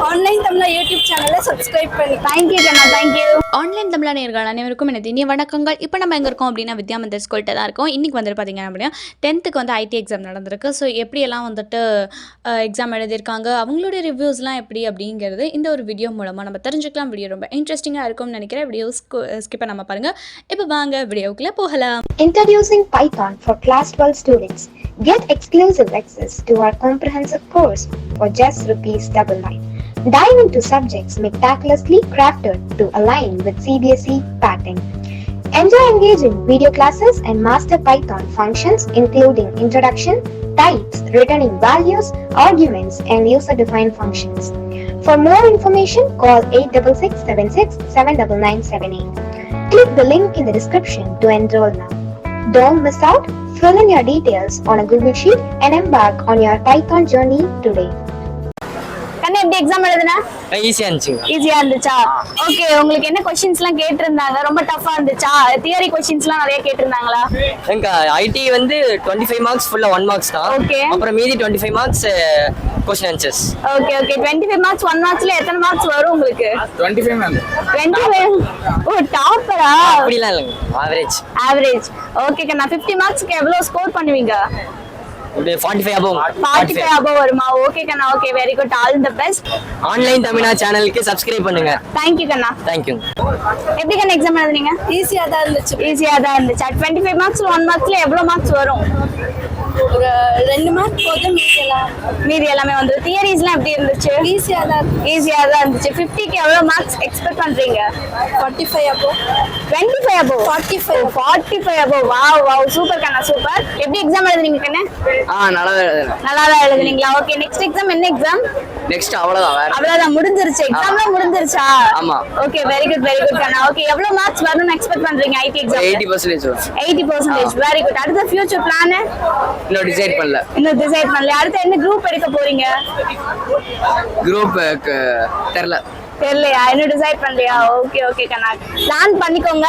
Online Tamizha YouTube சேனலை subscribe பண்ணி thank you கண்ணா, thank you. Online தமிழா நேயர்கள் அனைவருக்கும் எனது இனிய வணக்கங்கள். இப்போ நம்ம எங்கே இருக்கோம் அப்படின்னா வித்யாமந்திர் ஸ்கூல்கிட்ட தான் இருக்கோம். இன்றைக்கி வந்துட்டு பார்த்திங்க அப்படின்னா 10th வந்து ஐடி எக்ஸாம் நடந்திருக்கு. ஸோ எப்படியெல்லாம் வந்துட்டு எக்ஸாம் எழுதியிருக்காங்க, அவங்களுடைய ரிவ்யூஸ்லாம் எப்படி அப்படிங்கிறது இந்த ஒரு வீடியோ மூலமாக நம்ம தெரிஞ்சுக்கலாம். வீடியோ ரொம்ப இன்ட்ரெஸ்டிங்காக இருக்கும்னு நினைக்கிறேன். வீடியோ ஸ்கிப் பண்ணாமல் பாருங்கள். இப்போ வாங்க வீடியோக்குள்ளே போகலாம். Introducing Python for Class 12 students. Get exclusive access to our comprehensive course for just ₹99. Dive into subjects meticulously crafted to align with CBSE pattern. Enjoy engaging video classes and master Python functions including introduction, types, returning values, arguments, and user-defined functions. For more information, call 866676 Click the link in the description to enroll now. Don't miss out. Fill in your details on a Google Sheet and embark on your Python journey today. கண்ணா, எப்படி exam எழுதுனா? ஈஸியா இருந்துச்சு. ஈஸியா இருந்துச்சா? Okay. உங்களுக்கு என்ன क्वेश्चंसலாம் கேட்டிருந்தாங்க? ரொம்ப டஃபா இருந்துச்சா? தியரி क्वेश्चंसலாம் நிறைய கேட்டிருந்தாங்களா? எங்க ஐடி வந்து 25 மார்க்ஸ் ஃபுல்லா 1 மார்க்ஸ் தான். Okay. அப்புறம் மீதி 25 marks question answers. Okay okay. 25 marks 1 மார்க்ஸ்ல எத்தனை மார்க்ஸ் வரும் உங்களுக்கு? 25 மேம். 25. ஓ, டாப்பரா? அப்படிலாம் இல்லங்க, ஆவரேஜ். ஆவரேஜ். ஓகே கண்ணா, 50 மார்க்ஸ்க்கு எவ்வளவு ஸ்கோர் பண்ணுவீங்க? 45 above. 45 above வருமா? ஓகே கண்ணா, okay, very good, all the best. Online Tamizha சேனலுக்கு சப்ஸ்கிரைப் பண்ணுங்க. थैंक यू கண்ணா. Thank you. எப்படி கண்ணா எக்ஸாம் எழுதுனீங்க? ஈஸியா தான் இருந்துச்சு. ஈஸியா தான் இருந்துச்சு. 25 மார்க்ஸ்ல 1 மார்க்ஸ்ல எவ்வளவு மார்க்ஸ் வரும்? ஒரு 2 மார்க் போதும், மீதி எல்லாமே வந்து தியரிஸ்லாம் எப்படி இருந்துச்சு? ஈஸியா தான் இருந்துச்சு. 50க்கு எவ்வளவு மார்க்ஸ் எக்ஸ்பெக்ட் பண்றீங்க? 45 above. 25 above. 45 above. Wow super கண்ணா, சூப்பர். எப்படி எக்ஸாம் எழுதுனீங்க கண்ணா? நல்லா எழுதுறேன். நல்லா தான் எழுதுனீங்களா? ஓகே. நெக்ஸ்ட் எக்ஸாம் என்ன எக்ஸாம்? நெக்ஸ்ட் அவ்வளவுதான். வேற அவ்வளவுதான், முடிஞ்சிருச்சு. எக்ஸாம்லாம் முடிஞ்சிருச்சா? ஆமா. ஓகே, வெரி குட் கண்ணா. ஓகே, எவ்வளவு மார்க்ஸ் வரணும்னு எக்ஸ்பெக்ட் பண்றீங்க ஐடி எக்ஸாம்? 80% வரும். 80%. Very good. அடுத்த ஃபியூச்சர் பிளான் இன்னும் டிசைட் பண்ணல. அடுத்து என்ன குரூப் எடுக்க போறீங்க? குரூப் தெரியல. இன்னும் டிசைட் பண்ணலையா? ஓகே கண்ணா, பிளான் பண்ணிக்கோங்க.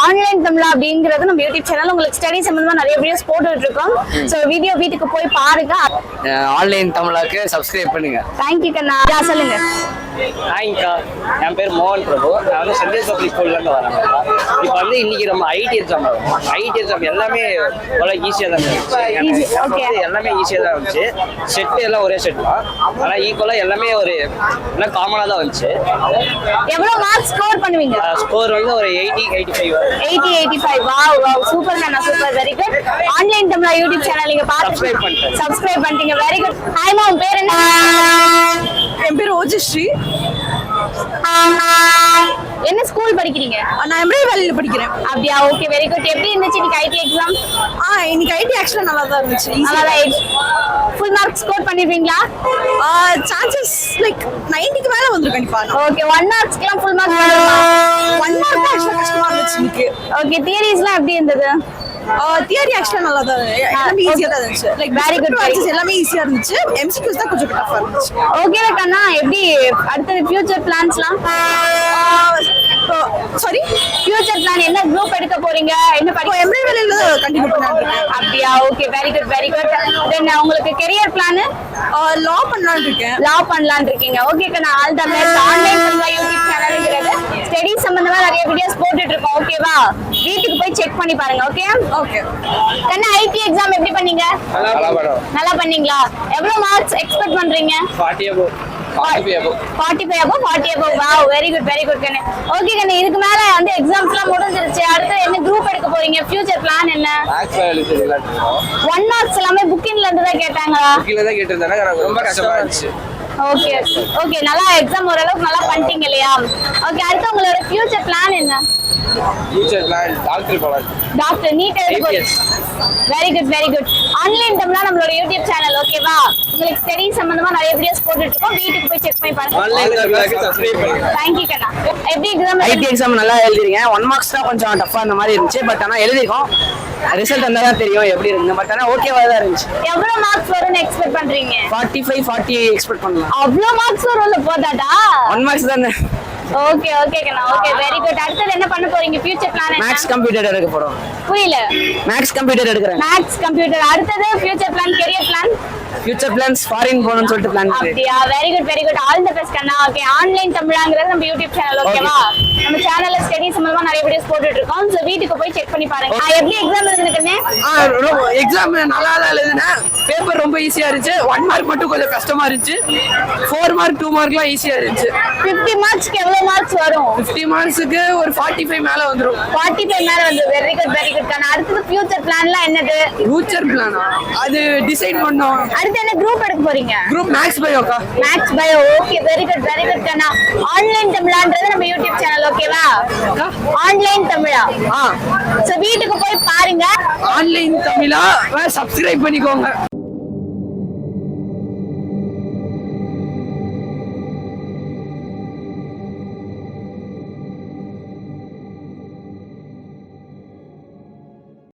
ஆன்லைன் தமிழா அப்படிங்கறது நம்ம யூடியூப் சேனல் உங்களுக்கு ஸ்டடி சம்பந்தமா நிறைய வீடியோஸ் போட்டுட்டு இருக்கோம். சோ வீடியோ வீட்டுக்கு போய் பாருங்க. ஆன்லைன் தமிழாக்கு சப்ஸ்கிரைப் பண்ணுங்க. தேங்க் யூ கண்ணா. சொல்லுங்க. ஹாய்க்கா, என் பேர் மோகன் பிரபு. நான் வந்து சென்ட் ஜோசப் பப்ளிக் ஸ்கூல்லேருந்து வரேன். இப்போ வந்து இன்னைக்கு நம்ம ஐடி எக்ஸாம் எல்லாமே ஈஸியாக தான் இருந்துச்சு. எல்லாமே ஈஸியாக தான் இருந்துச்சு. செட்டு எல்லாம் ஒரே செட் தான், ஆனால் ஈக்குவலாக எல்லாமே எல்லாம் காமனாக தான் வந்துச்சு. எவ்வளவு மார்க்ஸ் ஸ்கோர் பண்ணுவீங்க? ஸ்கோர் வந்து ஒரு 80-85 வரும். 80-85. வாவ் சூப்பர் கண்ணா, super, very good. Online Tamizha YouTube channel நீங்க பார்த்து சப்ஸ்கிரைப் பண்ணிட்டீங்க. Very good. ஹாய் மா, உங்க பேர் என்ன? என் பேர் ஓஜஸ்ரீ. என்ன ஸ்கூல் படிக்கிறீங்க? நான் எம்ப்ராய்டரி வேலையில படிக்கிறேன். அப்படியா? Okay, very good. எப்படி இருந்துச்சு இன்னைக்கு ஐடி எக்ஸாம்? இன்னைக்கு ஐடி ஆக்சுவலா நல்லா தான் இருந்துச்சு. ஃபுல் மார்க் ஸ்கோர் பண்ணிருவீங்களா? சான்சஸ் லைக் 90க்கு மேல வந்துரும் கண்டிப்பா. ஓகே, 1 மார்க்ஸ்க்குலாம் ஃபுல் மார்க் 1 மார்க் ஆக்சுவலா கஷ்டமா இருந்துச்சு இன்னைக்கு. ஓகே, தியரிஸ்லாம் எப்படி இருந்தது? தியரி ஆக்சுவலா நல்லா தான், எல்லாமே ஈஸியா தான் இருந்துச்சு. லைக் வெரி குட், எல்லாமே ஈஸியா இருந்துச்சு. எம்சிக்யூஸ் தான் கொஞ்சம் டஃபா இருந்துச்சு. ஓகே கண்ணா, எப்படி அடுத்த ஃபியூச்சர் பிளான்ஸ்லாம்? சாரி, ஃபியூச்சர் பிளான் என்ன? குரூப் எடுக்க போறீங்க? என்ன படிக்க? எம்ப்ராய்டரி வேலையில கண்டினியூ பண்ணாங்க. அப்படியா? Okay, very good. தென் உங்களுக்கு கெரியர் பிளான்? லா பண்ணலாம்னு இருக்கேன். இருக்கீங்க. ஓகே கண்ணா, all the best. Online Tamizha YouTube சேனல்ங்கிறது ஸ்டடி சம்பந்தமா நிறைய வீடியோஸ் போட்டுட்டு இருக்கோம். ஓகேவா? வீட்டுக்கு போய் செக் பண்ணி பாருங்க. ஓகே கண்ணா, ஐடி எக்ஸாம் எப்படி பண்ணீங்க? நல்லா பண்ணீங்களா? எவ்வளவு மார்க்ஸ் எக்ஸ்பெக்ட் பண்றீங்க? 45 above. வாவ், வெரி குட் கண்ணா. ஓகே கண்ணா, இதுக்கு மேல வந்து எக்ஸாம்ஸ்லாம் முடிஞ்சிருச்சு. அடுத்து என்ன குரூப் எடுக்க போறீங்க? ஃபியூச்சர் பிளான் என்ன? 1 மார்க்ஸ் எல்லாமே புக்கிங்ல இருந்து தான் கேட்டாங்களா? ரொம்ப கஷ்டமா இருந்துச்சு. ஓகே, நல்லா எக்ஸாம் ஓரளவுக்கு நல்லா பண்ணிட்டீங்க இல்லையா? ஓகே, அடுத்து உங்களோட ஃபியூச்சர் பிளான் என்ன? டாக்டர் நீட் எழுத. Very good. ஆன்லைன் தமிழா நம்மளோட யூடியூப் சேனல். ஓகேவா? உங்களுக்கு ஸ்டடி சம்பந்தமா நிறைய வீடியோஸ் போட்டுட்டு இருக்கோம். வீட்டுக்கு போய் செக் பண்ணி பாருங்க. ஆன்லைன் தமிழாக்கு சப்ஸ்கிரைப் பண்ணுங்க. தேங்க் யூ கண்ணா. எப்படி எக்ஸாம்? ஐடி எக்ஸாம் நல்லா எழுதிருங்க. 1 மார்க்ஸ் தான் கொஞ்சம் டஃபா அந்த மாதிரி இருந்துச்சு. பட் ஆனா எழுதிருக்கோம். ரிசல்ட் வந்தா தான் தெரியும் எப்படி இருக்கு. பட் ஆனா ஓகேவா தான் இருந்துச்சு. எவ்வளவு மார்க்ஸ் வரும்னு எக்ஸ்பெக்ட் பண்றீங்க? 45-40 எக்ஸ்பெக்ட் பண்ணலாம். அவ்வளவு மார்க்ஸ் வரும்ல? போதாடா? 1 மார்க்ஸ் தானே. ஓகே ஓகே கண்ணா ஓகே வெரி குட் அடுத்தது என்ன பண்ண போறீங்க ஃபியூச்சர் பிளான் மேக்ஸ் என்ன கம்ப்யூட்டர் எடுக்க போறோம். புரியல மேக்ஸ் கம்ப்யூட்டர் எடுக்கிறேன். மேக்ஸ் கம்ப்யூட்டர் அடுத்தது future plan career plan future plans foreign போகணும்னு சொல்லிட்டு பிளான் இருக்கு. அப்படியா very good all the best கண்ணா ஓகே ஆன்லைன் தமிழாங்கிறது நம்ம யூடியூப் சேனல் ஓகேவா நம்ம சேனல்ல ஸ்டடி சம்பந்தமா நிறைய வீடியோஸ் போட்டுட்டு இருக்கோம் சோ வீட்டுக்கு போய் செக் பண்ணி பாருங்க எப்படி எக்ஸாம் எழுதுனீங்கன்னு எக்ஸாம் நல்லா தான் எழுதுனேன். பேப்பர் ரொம்ப ஈஸியா இருந்துச்சு. 1 மார்க் மட்டும் கொஞ்சம் கஷ்டமா இருந்துச்சு. 4 மார்க் 2 மார்க்லாம் ஈஸியா இருந்துச்சு. 50 மார்க்ஸ்க்கு எவ்வளவு மார்க்ஸ் வரும் 50 மார்க்ஸ்க்கு ஒரு 45 மேல வந்துரும். 45 மேல வந்து வெரி குட் கண்ணா அடுத்தது ஃபியூச்சர் பிளான்லாம் என்னது ஃபியூச்சர் பிளானா அது டிசைட் பண்ணோம். அடுத்து என்ன குரூப் எடுக்க போறீங்க குரூப் மேக்ஸ் பயோக்கா. Maths bio okay very good கண்ணா ஆன்லைன் தமிழான்றது நம்ம யூடியூப் சேனல் ஓகேவா ஆன்லைன் தமிழா சோ வீட்டுக்கு போய் பாருங்க ஆன்லைன் தமிழா சப்ஸ்கிரைப் பண்ணிக்கோங்க.